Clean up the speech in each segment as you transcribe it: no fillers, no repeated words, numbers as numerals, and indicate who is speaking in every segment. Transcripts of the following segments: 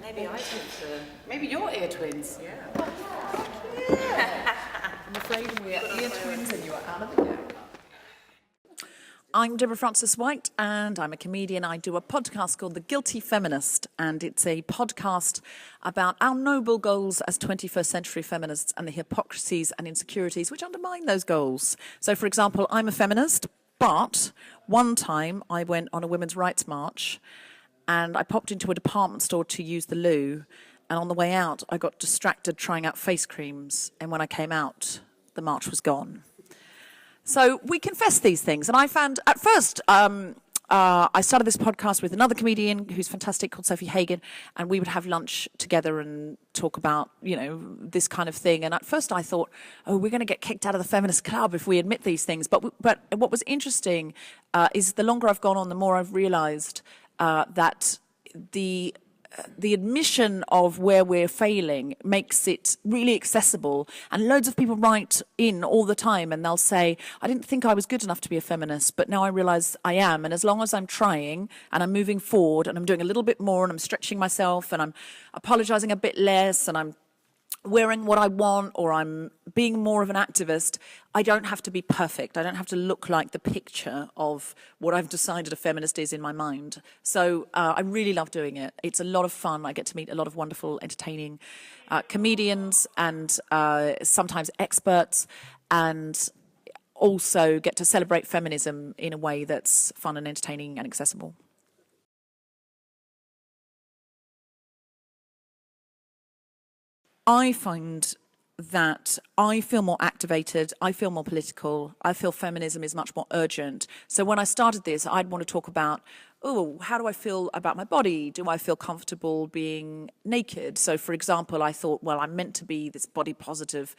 Speaker 1: Maybe I could. Maybe you're ear twins.
Speaker 2: Yeah. I'm afraid we are ear twins and you are out of the deck. I'm Deborah Frances-White and I'm a comedian. I do a podcast called The Guilty Feminist, and it's a podcast about our noble goals as 21st century feminists and the hypocrisies and insecurities which undermine those goals. So, for example, I'm a feminist, but one time I went on a women's rights march and I popped into a department store to use the loo, and on the way out I got distracted trying out face creams, and when I came out the march was gone. So we confess these things. And I found, at first, I started this podcast with another comedian who's fantastic called Sophie Hagen, and we would have lunch together and talk about, this kind of thing. And at first I thought, we're going to get kicked out of the feminist club if we admit these things. But what was interesting is the longer I've gone on, the more I've realized that the admission of where we're failing makes it really accessible, and loads of people write in all the time and they'll say, I didn't think I was good enough to be a feminist, but now I realize I am, and as long as I'm trying and I'm moving forward and I'm doing a little bit more and I'm stretching myself and I'm apologizing a bit less and I'm wearing what I want or I'm being more of an activist, I don't have to be perfect. I don't have to look like the picture of what I've decided a feminist is in my mind. So I really love doing it. It's a lot of fun. I get to meet a lot of wonderful, entertaining comedians and sometimes experts, and also get to celebrate feminism in a way that's fun and entertaining and accessible. I find that I feel more activated, I feel more political, I feel feminism is much more urgent. So when I started this, I'd want to talk about, how do I feel about my body? Do I feel comfortable being naked? So, for example, I thought, well, I'm meant to be this body positive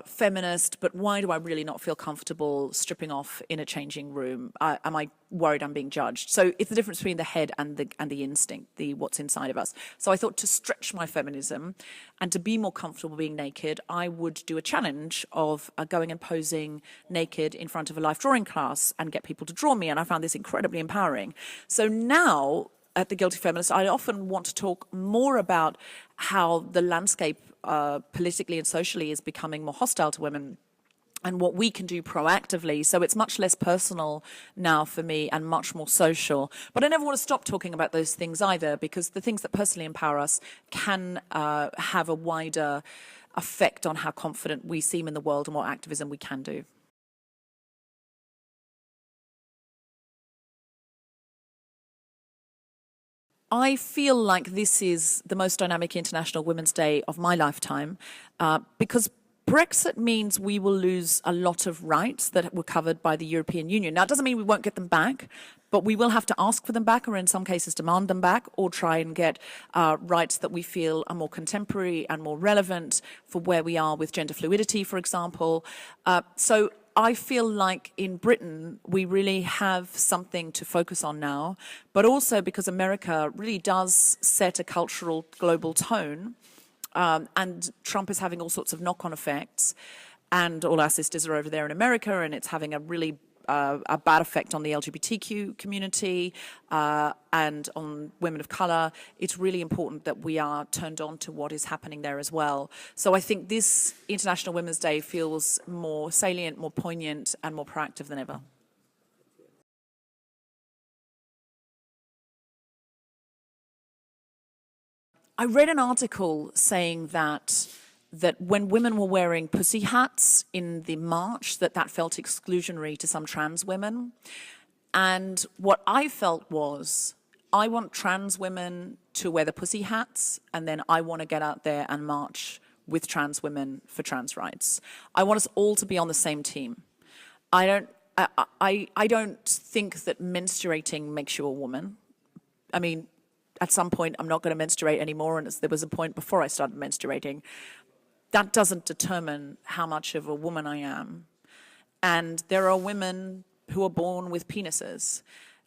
Speaker 2: feminist, but why do I really not feel comfortable stripping off in a changing room? Am I worried I'm being judged? So it's the difference between the head and the instinct, what's inside of us. So I thought to stretch my feminism and to be more comfortable being naked, I would do a challenge of going and posing naked in front of a live drawing class and get people to draw me, and I found this incredibly empowering. So now, at The Guilty Feminist, I often want to talk more about how the landscape politically and socially is becoming more hostile to women and what we can do proactively. So it's much less personal now for me and much more social. But I never want to stop talking about those things either, because the things that personally empower us can have a wider effect on how confident we seem in the world and what activism we can do. I feel like this is the most dynamic International Women's Day of my lifetime because Brexit means we will lose a lot of rights that were covered by the European Union. Now, it doesn't mean we won't get them back, but we will have to ask for them back, or in some cases demand them back, or try and get rights that we feel are more contemporary and more relevant for where we are with gender fluidity, for example. So I feel like in Britain, we really have something to focus on now, but also because America really does set a cultural global tone, and Trump is having all sorts of knock-on effects, and all our sisters are over there in America, and it's having a really a bad effect on the LGBTQ community and on women of colour. It's really important that we are turned on to what is happening there as well. So I think this International Women's Day feels more salient, more poignant, and more proactive than ever. I read an article saying that when women were wearing pussy hats in the march, that felt exclusionary to some trans women. And what I felt was, I want trans women to wear the pussy hats, and then I want to get out there and march with trans women for trans rights. I want us all to be on the same team. I don't think that menstruating makes you a woman. I mean, at some point, I'm not going to menstruate anymore, and there was a point before I started menstruating. That doesn't determine how much of a woman I am. And there are women who are born with penises.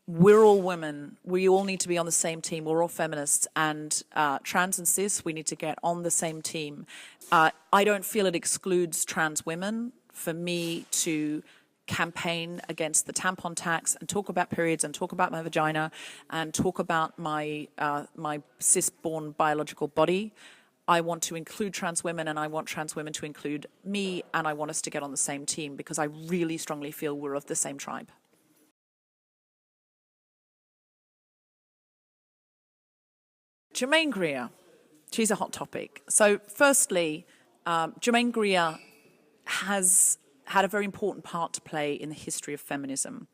Speaker 2: We're all women. We all need to be on the same team. We're all feminists. And trans and cis, we need to get on the same team. I don't feel it excludes trans women for me to campaign against the tampon tax and talk about periods and talk about my vagina and talk about my cis-born biological body. I want to include trans women, and I want trans women to include me, and I want us to get on the same team because I really strongly feel we're of the same tribe. Germaine Greer, she's a hot topic. So firstly, Germaine Greer has had a very important part to play in the history of feminism.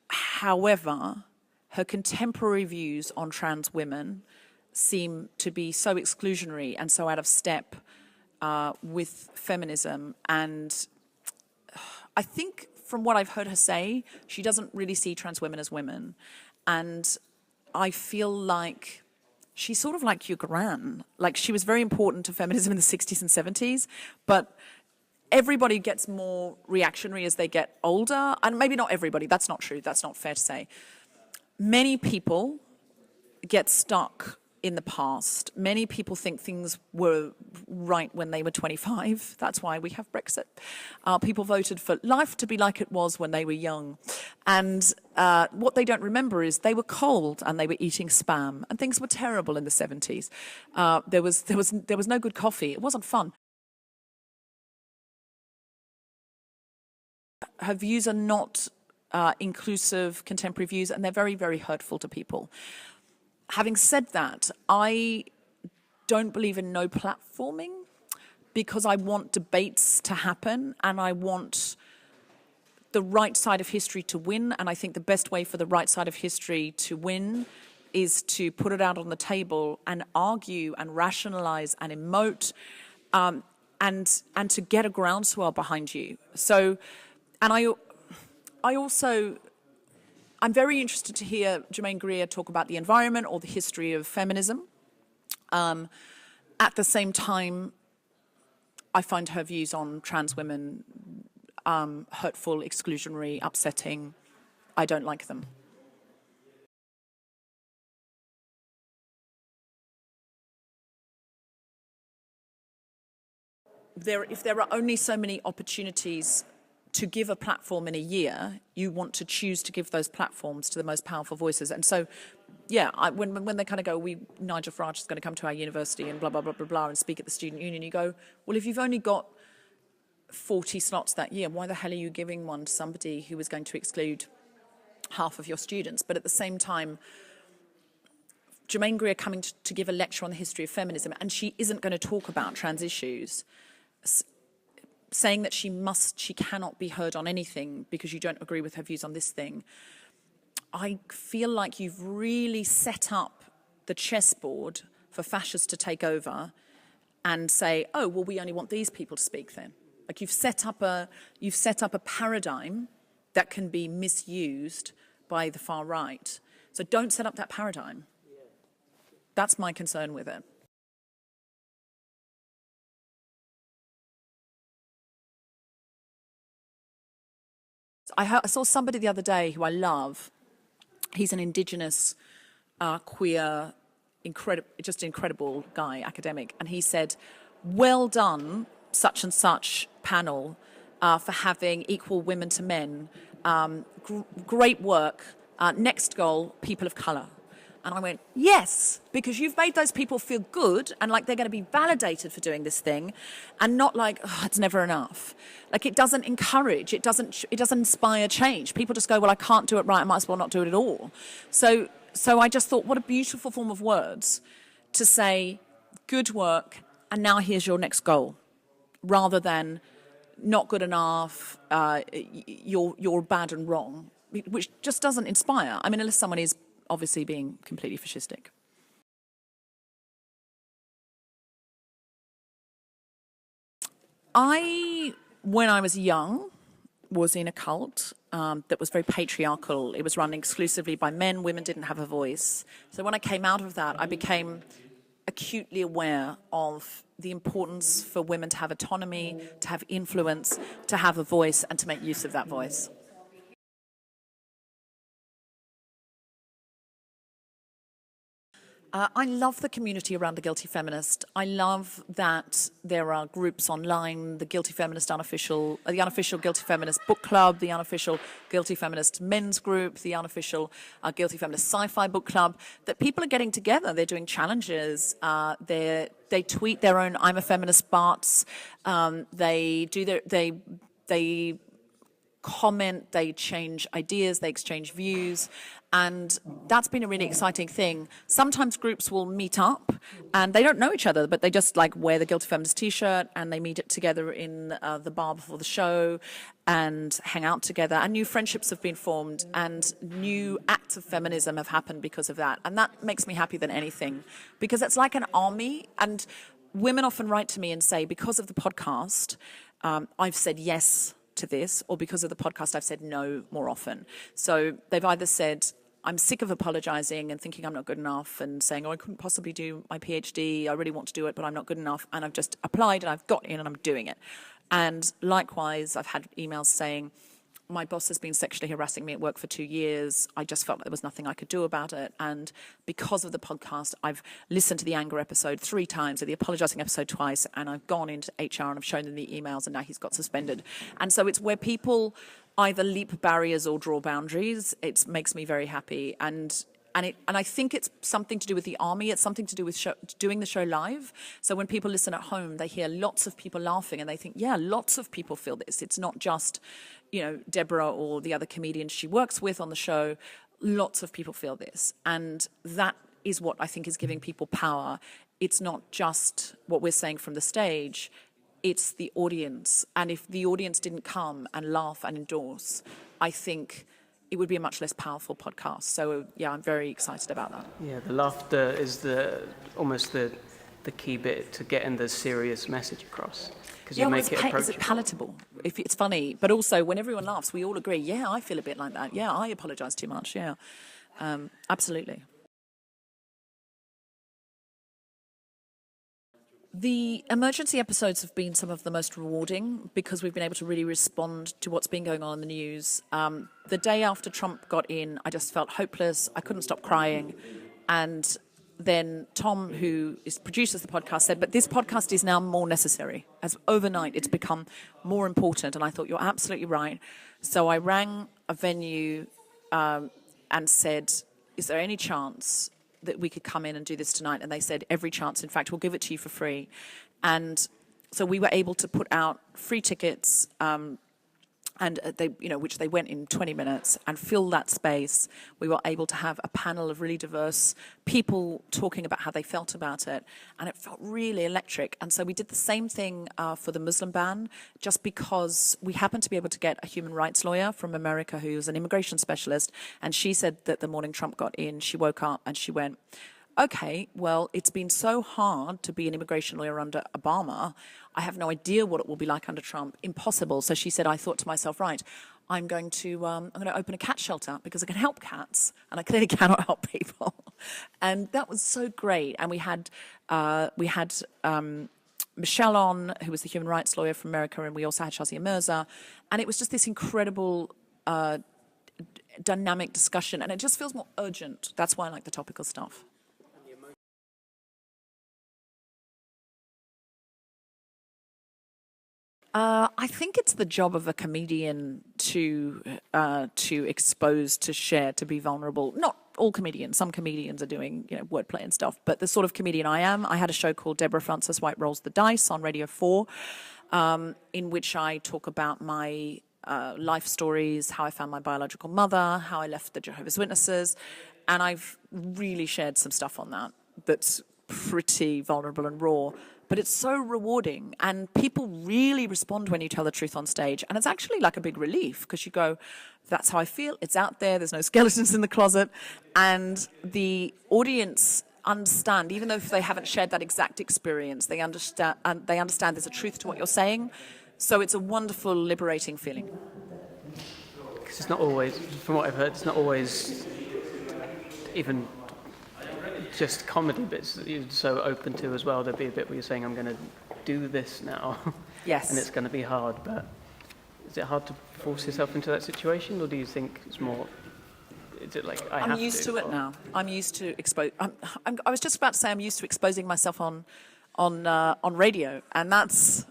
Speaker 2: However, her contemporary views on trans women seem to be so exclusionary and so out of step with feminism. And I think from what I've heard her say, she doesn't really see trans women as women. And I feel like she's sort of like your gran. Like, she was very important to feminism in the 60s and 70s, but everybody gets more reactionary as they get older. And maybe not everybody, that's not true, that's not fair to say. Many people get stuck in the past. Many people think things were right when they were 25. That's why we have Brexit. People voted for life to be like it was when they were young. And what they don't remember is they were cold and they were eating spam and things were terrible in the 70s. There was no good coffee. It wasn't fun. Her views are not inclusive contemporary views, and they're very, very hurtful to people. Having said that, I don't believe in no platforming because I want debates to happen and I want the right side of history to win. And I think the best way for the right side of history to win is to put it out on the table and argue and rationalize and emote and to get a groundswell behind you. So, and I also... I'm very interested to hear Germaine Greer talk about the environment or the history of feminism. At the same time, I find her views on trans women hurtful, exclusionary, upsetting. I don't like them. If there are only so many opportunities to give a platform in a year, you want to choose to give those platforms to the most powerful voices. And so, yeah, when they kind of go, Nigel Farage is going to come to our university and blah, blah, blah, blah, blah, and speak at the student union, you go, well, if you've only got 40 slots that year, why the hell are you giving one to somebody who is going to exclude half of your students? But at the same time, Germaine Greer coming to give a lecture on the history of feminism, and she isn't going to talk about trans issues, saying that she cannot be heard on anything because you don't agree with her views on this thing. I feel like you've really set up the chessboard for fascists to take over and say, oh, well, we only want these people to speak then. Like, you've set up a paradigm that can be misused by the far right. So don't set up that paradigm. That's my concern with it. I saw somebody the other day who I love. He's an Indigenous, queer, incredible guy, academic. And he said, well done, such and such panel, for having equal women to men. Great work. Next goal, people of colour. And I went, yes, because you've made those people feel good and like they're going to be validated for doing this thing, and not like, oh, it's never enough. Like, it doesn't encourage, it doesn't inspire change. People just go, well, I can't do it right, I might as well not do it at all. So I just thought, what a beautiful form of words to say, good work, and now here's your next goal, rather than not good enough, you're bad and wrong, which just doesn't inspire. I mean, unless someone is obviously being completely fascistic. When I was young, was in a cult that was very patriarchal. It was run exclusively by men. Women didn't have a voice. So when I came out of that, I became acutely aware of the importance for women to have autonomy, to have influence, to have a voice, and to make use of that voice. I love the community around the Guilty Feminist. I love that there are groups online, the Guilty Feminist unofficial, the unofficial Guilty Feminist book club, the unofficial Guilty Feminist men's group, the unofficial Guilty Feminist sci-fi book club, that people are getting together. They're doing challenges. They tweet their own "I'm a feminist" barts. They comment, they change ideas, they exchange views, and that's been a really exciting thing. Sometimes groups will meet up and they don't know each other, but they just like wear the Guilty Feminist t-shirt and they meet it together in the bar before the show and hang out together, and new friendships have been formed and new acts of feminism have happened because of that, and that makes me happy than anything, because it's like an army. And women often write to me and say, because of the podcast, I've said yes to this, or because of the podcast I've said no more often. So they've either said, I'm sick of apologizing and thinking I'm not good enough and saying, oh, I couldn't possibly do my PhD, I really want to do it, but I'm not good enough, and I've just applied and I've got in and I'm doing it. And likewise, I've had emails saying, my boss has been sexually harassing me at work for 2 years. I just felt like there was nothing I could do about it. And because of the podcast, I've listened to the anger episode 3 times, or the apologizing episode twice, and I've gone into HR and I've shown them the emails, and now he's got suspended. And so it's where people either leap barriers or draw boundaries. It makes me very happy. And I think it's something to do with the army. It's something to do with doing the show live. So when people listen at home, they hear lots of people laughing and they think, yeah, lots of people feel this. It's not just, Deborah or the other comedians she works with on the show. Lots of people feel this. And that is what I think is giving people power. It's not just what we're saying from the stage. It's the audience. And if the audience didn't come and laugh and endorse, I think it would be a much less powerful podcast. So, yeah, I'm very excited about that.
Speaker 3: Yeah, the laughter is almost the key bit to getting the serious message across. Because you make it approachable.
Speaker 2: Is it palatable? If it's funny, but also when everyone laughs, we all agree, yeah, I feel a bit like that. Yeah, I apologise too much. Yeah, absolutely. The emergency episodes have been some of the most rewarding because we've been able to really respond to what's been going on in the news. The day after Trump got in, I just felt hopeless. I couldn't stop crying. And then Tom, who produces the podcast, said, but this podcast is now more necessary. As overnight, it's become more important. And I thought, you're absolutely right. So I rang a venue and said, is there any chance that we could come in and do this tonight? And they said, every chance. In fact, we'll give it to you for free. And so we were able to put out free tickets, and which they went in 20 minutes, and fill that space. We were able to have a panel of really diverse people talking about how they felt about it, and it felt really electric. And so we did the same thing for the Muslim ban, just because we happened to be able to get a human rights lawyer from America who's an immigration specialist, and she said that the morning Trump got in, she woke up and she went, okay, well, it's been so hard to be an immigration lawyer under Obama. I have no idea what it will be like under Trump. Impossible. So she said, I thought to myself, right, I'm going to open a cat shelter because I can help cats, and I clearly cannot help people. And that was so great. And we had Michelle on, who was the human rights lawyer from America, and we also had Shazia Mirza. And it was just this incredible dynamic discussion, and it just feels more urgent. That's why I like the topical stuff. I think it's the job of a comedian to expose, to share, to be vulnerable. Not all comedians. Some comedians are doing wordplay and stuff. But the sort of comedian I am, I had a show called Deborah Frances-White Rolls the Dice on Radio 4, in which I talk about my life stories, how I found my biological mother, how I left the Jehovah's Witnesses, and I've really shared some stuff on that that's pretty vulnerable and raw. But it's so rewarding, and people really respond when you tell the truth on stage. And it's actually like a big relief, because you go, that's how I feel, it's out there, there's no skeletons in the closet. And the audience understand, even though if they haven't shared that exact experience, they understand there's a truth to what you're saying. So it's a wonderful, liberating feeling.
Speaker 3: Because it's not always, from what I've heard, it's not always even just comedy bits that you're so open to as well. There'll be a bit where you're saying, I'm going to do this now.
Speaker 2: Yes.
Speaker 3: And it's going to be hard, but is it hard to force yourself into that situation, or do you think it's more Is it like I
Speaker 2: I'm
Speaker 3: have
Speaker 2: used to it
Speaker 3: or-
Speaker 2: now. I'm used to expose. I was just about to say I'm used to exposing myself on radio, and that's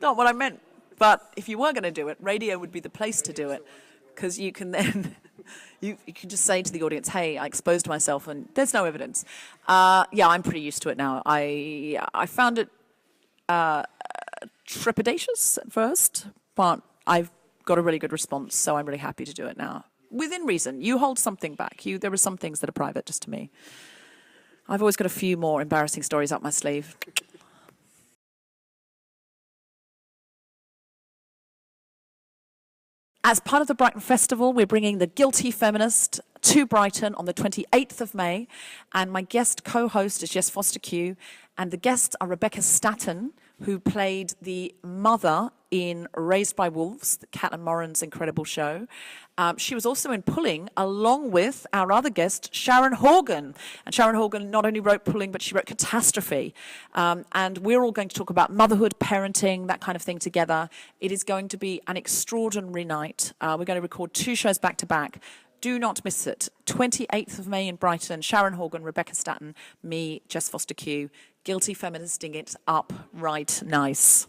Speaker 2: not what I meant. But if you were going to do it, radio would be the place to do it, because you can then you can just say to the audience, "Hey, I exposed myself," and there's no evidence. Yeah, I'm pretty used to it now. I found it trepidatious at first, but I've got a really good response, so I'm really happy to do it now. Within reason. You hold something back. There are some things that are private just to me. I've always got a few more embarrassing stories up my sleeve. As part of the Brighton Festival, we're bringing the Guilty Feminist to Brighton on the 28th of May, and my guest co-host is Jess Foster-Q, and the guests are Rebecca Staton, who played the mother in Raised by Wolves, Cat and Moran's incredible show. She was also in Pulling, along with our other guest, Sharon Horgan. And Sharon Horgan not only wrote Pulling, but she wrote Catastrophe. And we're all going to talk about motherhood, parenting, that kind of thing together. It is going to be an extraordinary night. We're going to record 2 shows back to back. Do not miss it. 28th of May in Brighton, Sharon Horgan, Rebecca Staton, me, Jess Foster-Q, Guilty Feministing it up right nice.